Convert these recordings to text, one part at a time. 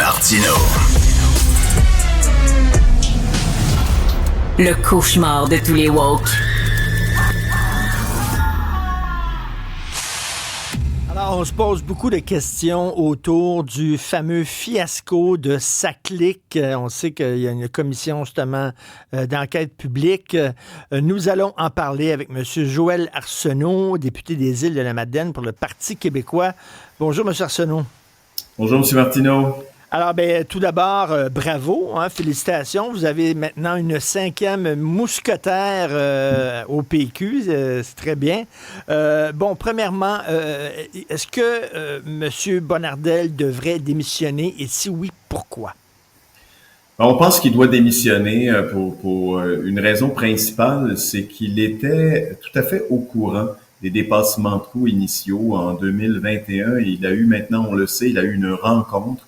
Martino. Le cauchemar de tous les woke. Alors, on se pose beaucoup de questions autour du fameux fiasco de SACLIC. On sait qu'il y a une commission, justement, d'enquête publique. Nous allons en parler avec M. Joël Arsenault, député des Îles-de-la-Madeleine pour le Parti québécois. Bonjour, M. Arsenault. Bonjour, M. Martineau. Alors, tout d'abord, bravo, félicitations. Vous avez maintenant une 5e mousquetaire au PQ, c'est très bien. Premièrement, est-ce que M. Bonnardel devrait démissionner et si oui, pourquoi? On pense qu'il doit démissionner pour une raison principale, c'est qu'il était tout à fait au courant des dépassements de coûts initiaux en 2021. Il a eu maintenant, on le sait, il a eu une rencontre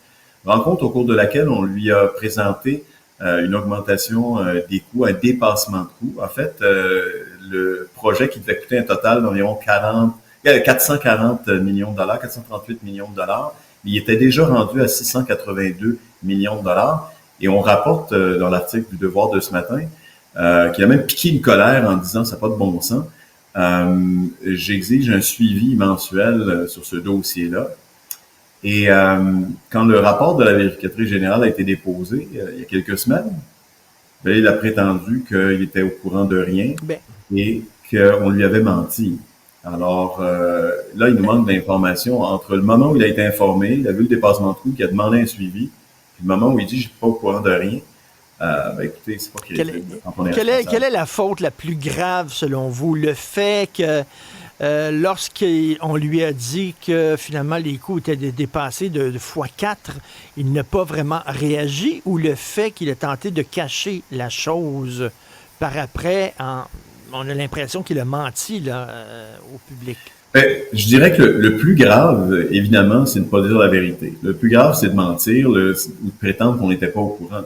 au cours de laquelle on lui a présenté une augmentation des coûts, un dépassement de coûts. En fait, le projet qui devait coûter un total d'environ 440 millions de dollars, 438 millions de dollars, il était déjà rendu à 682 millions de dollars. Et on rapporte dans l'article du Devoir de ce matin qu'il a même piqué une colère en disant « ça n'a pas de bon sens ». J'exige un suivi mensuel sur ce dossier-là. Et quand le rapport de la vérificatrice générale a été déposé il y a quelques semaines, il a prétendu qu'il était au courant de rien et qu'on lui avait menti. Alors là, il nous manque d'informations entre le moment où il a été informé, il a vu le dépassement de coûts, qu'il a demandé un suivi, puis le moment où il dit « je suis pas au courant de rien ». Écoutez, c'est pas crédible. Quelle est la faute la plus grave, selon vous? Le fait que lorsqu'on lui a dit que finalement les coûts étaient dépassés de x4, il n'a pas vraiment réagi, ou le fait qu'il a tenté de cacher la chose par après, on a l'impression qu'il a menti au public? Je dirais que le plus grave, évidemment, c'est de ne pas dire la vérité. Le plus grave, c'est de mentir ou de prétendre qu'on n'était pas au courant.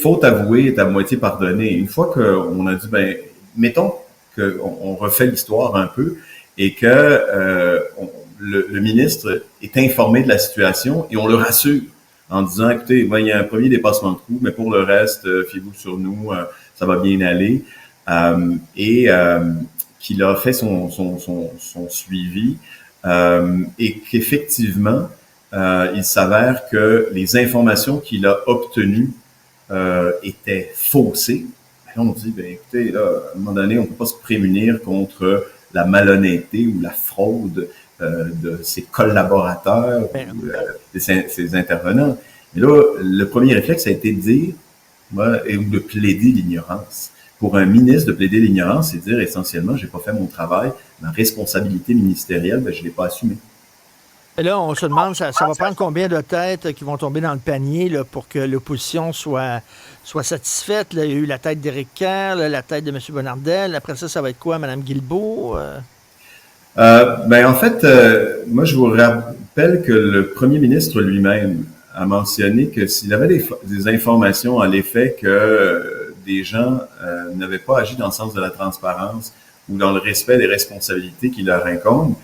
Faute avouée est à moitié pardonnée. Une fois qu'on a dit, mettons qu'on refait l'histoire un peu et que le ministre est informé de la situation et on le rassure en disant, écoutez, il y a un premier dépassement de coûts, mais pour le reste, fiez-vous sur nous, ça va bien aller. Qu'il a fait son suivi et qu'effectivement, il s'avère que les informations qu'il a obtenues étaient faussées. Là, on dit, écoutez, là, à un moment donné, on ne peut pas se prémunir contre la malhonnêteté ou la fraude de ses collaborateurs ou de ses intervenants. Mais là, le premier réflexe a été de dire ou de plaider l'ignorance. Pour un ministre, de plaider l'ignorance, c'est dire essentiellement, j'ai pas fait mon travail, ma responsabilité ministérielle, je l'ai pas assumée. Et là, on se demande, ça va prendre combien de têtes qui vont tomber dans le panier là, pour que l'opposition soit satisfaite? Là, il y a eu la tête d'Éric Kerr, la tête de M. Bonnardel. Après ça va être quoi, Mme Guilbeault? En fait, moi, je vous rappelle que le premier ministre lui-même a mentionné que s'il avait des informations à l'effet que des gens n'avaient pas agi dans le sens de la transparence ou dans le respect des responsabilités qui leur incombent,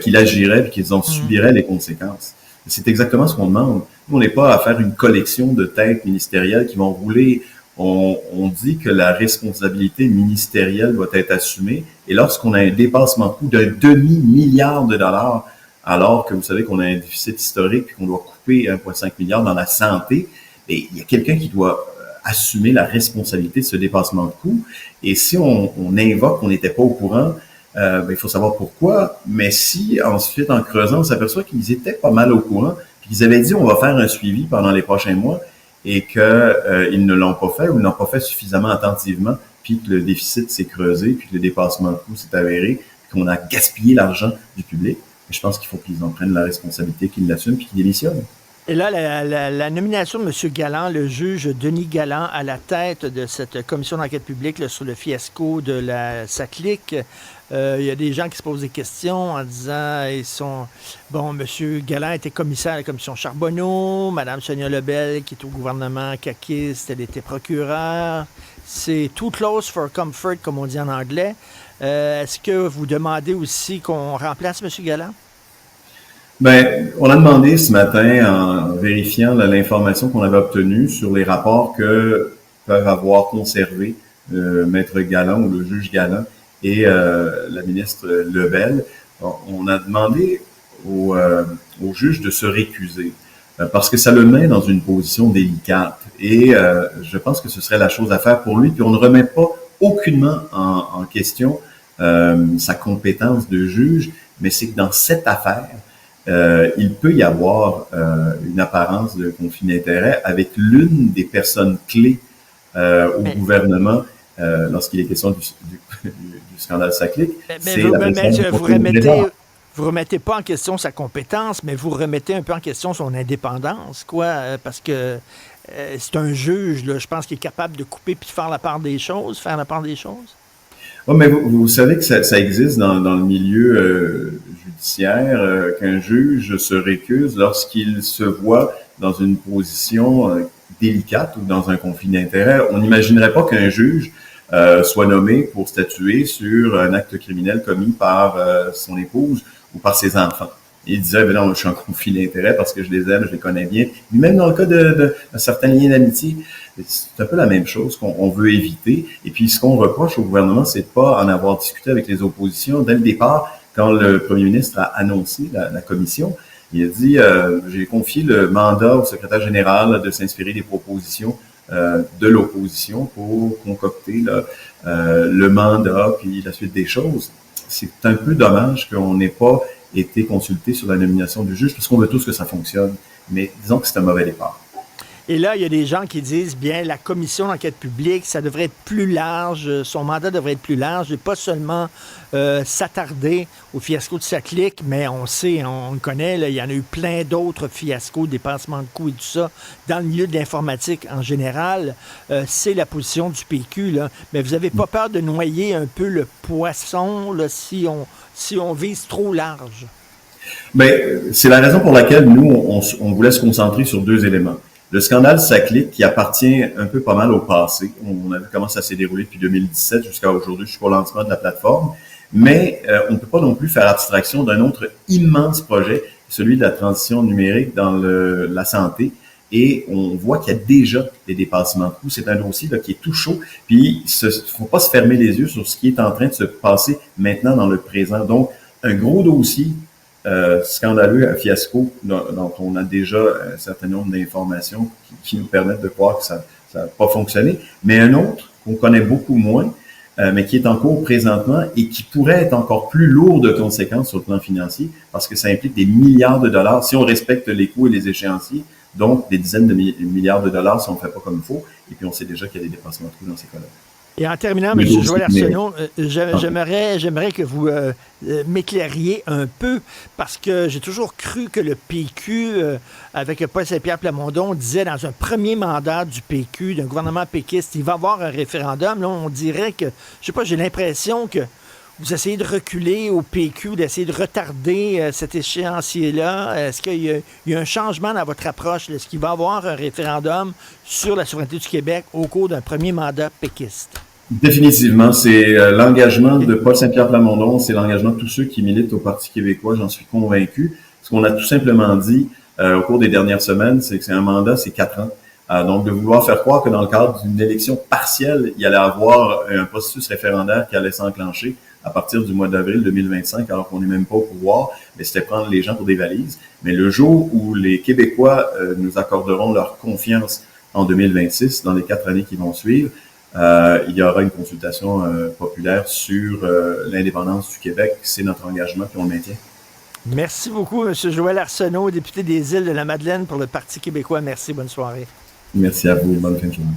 qu'il agirait et qu'ils en subiraient les conséquences. C'est exactement ce qu'on demande. Nous, on n'est pas à faire une collection de têtes ministérielles qui vont rouler. On dit que la responsabilité ministérielle doit être assumée. Et lorsqu'on a un dépassement de coût d'un demi-milliard de dollars, alors que vous savez qu'on a un déficit historique et qu'on doit couper 1,5 milliard dans la santé, il y a quelqu'un qui doit assumer la responsabilité de ce dépassement de coût. Et si on invoque qu'on n'était pas au courant, il faut savoir pourquoi. Mais si ensuite, en creusant, on s'aperçoit qu'ils étaient pas mal au courant, puis qu'ils avaient dit on va faire un suivi pendant les prochains mois, et qu'ils ne l'ont pas fait ou ne l'ont pas fait suffisamment attentivement, puis que le déficit s'est creusé, puis que le dépassement de coût s'est avéré, puis qu'on a gaspillé l'argent du public. Je pense qu'il faut qu'ils en prennent la responsabilité, qu'ils l'assument, puis qu'ils démissionnent. Et là, la nomination de M. Galland, le juge Denis Galland, à la tête de cette commission d'enquête publique là, sur le fiasco de la SACLIC, il y a des gens qui se posent des questions en disant M. Galland était commissaire à la commission Charbonneau, Mme Sonia Lebel, qui est au gouvernement caquiste, elle était procureure. C'est too close for comfort, comme on dit en anglais. Est-ce que vous demandez aussi qu'on remplace M. Galland? Ben, on a demandé ce matin, en vérifiant l'information qu'on avait obtenue sur les rapports que peuvent avoir conservé Maître Galland ou le juge Galland et la ministre Lebel. On a demandé au juge de se récuser parce que ça le met dans une position délicate. Et je pense que ce serait la chose à faire pour lui. Puis on ne remet pas aucunement en question sa compétence de juge, mais c'est que dans cette affaire, il peut y avoir une apparence de conflit d'intérêt avec l'une des personnes clés au gouvernement lorsqu'il est question du scandale Saclay. C'est la personne vous remettez pas en question sa compétence, mais vous remettez un peu en question son indépendance, quoi, parce que c'est un juge, là, je pense qu'il est capable de couper puis de faire la part des choses, Oui, mais vous savez que ça existe dans le milieu judiciaire, qu'un juge se récuse lorsqu'il se voit dans une position délicate ou dans un conflit d'intérêts. On n'imaginerait pas qu'un juge soit nommé pour statuer sur un acte criminel commis par son épouse ou par ses enfants. Il disait, ben non, je suis en conflit d'intérêts parce que je les aime, je les connais bien. Même dans le cas d'un certain lien d'amitié, c'est un peu la même chose qu'on veut éviter. Et puis, ce qu'on reproche au gouvernement, c'est de pas en avoir discuté avec les oppositions. Dès le départ, quand le premier ministre a annoncé la commission, il a dit, j'ai confié le mandat au secrétaire général de s'inspirer des propositions de l'opposition pour concocter le mandat puis la suite des choses. C'est un peu dommage qu'on n'ait pas été consulté sur la nomination du juge, parce qu'on veut tous que ça fonctionne. Mais disons que c'est un mauvais départ. Et là, il y a des gens qui disent, bien, la commission d'enquête publique, ça devrait être plus large, son mandat devrait être plus large, et pas seulement s'attarder au fiasco de Saclic, mais on sait, on le connaît, là, il y en a eu plein d'autres fiascos, dépassements de coûts et tout ça, dans le milieu de l'informatique en général. C'est la position du PQ, là. Mais vous n'avez pas peur de noyer un peu le poisson, là, si on vise trop large? Bien, c'est la raison pour laquelle nous, on voulait se concentrer sur deux éléments. Le scandale Saclic, qui appartient un peu pas mal au passé. On a vu comment ça s'est déroulé depuis 2017 jusqu'à aujourd'hui, jusqu'au lancement de la plateforme. Mais on ne peut pas non plus faire abstraction d'un autre immense projet, celui de la transition numérique dans la santé. Et on voit qu'il y a déjà des dépassements de coûts. C'est un dossier là, qui est tout chaud. Puis, il ne faut pas se fermer les yeux sur ce qui est en train de se passer maintenant dans le présent. Donc, un gros dossier scandaleux, un fiasco dont on a déjà un certain nombre d'informations qui nous permettent de croire que ça n'a pas fonctionné, mais un autre qu'on connaît beaucoup moins, mais qui est en cours présentement et qui pourrait être encore plus lourd de conséquences sur le plan financier parce que ça implique des milliards de dollars si on respecte les coûts et les échéanciers, donc des dizaines de milliards de dollars si on ne fait pas comme il faut, et puis on sait déjà qu'il y a des dépassements de coûts dans ces cas-là. Et en terminant, M. Joël Arsenault, j'aimerais que vous m'éclairiez un peu, parce que j'ai toujours cru que le PQ, avec Paul Saint-Pierre Plamondon, disait dans un premier mandat du PQ, d'un gouvernement péquiste, il va y avoir un référendum. Là, on dirait que, je sais pas, j'ai l'impression que vous essayez de reculer au PQ, d'essayer de retarder cet échéancier-là. Est-ce qu'il y a un changement dans votre approche? Est-ce qu'il va y avoir un référendum sur la souveraineté du Québec au cours d'un premier mandat péquiste? Définitivement, c'est l'engagement de Paul Saint-Pierre Plamondon, c'est l'engagement de tous ceux qui militent au Parti québécois, j'en suis convaincu. Ce qu'on a tout simplement dit au cours des dernières semaines, c'est que c'est un mandat, c'est 4 ans. Donc, de vouloir faire croire que dans le cadre d'une élection partielle, il y allait avoir un processus référendaire qui allait s'enclencher à partir du mois d'avril 2025, alors qu'on n'est même pas au pouvoir, mais c'était prendre les gens pour des valises. Mais le jour où les Québécois nous accorderont leur confiance en 2026, dans les 4 années qui vont suivre, il y aura une consultation populaire sur l'indépendance du Québec. C'est notre engagement, puis on le maintient. Merci beaucoup, M. Joël Arsenault, député des Îles-de-la-Madeleine pour le Parti québécois. Merci, bonne soirée. Merci à vous, bonne fin de journée.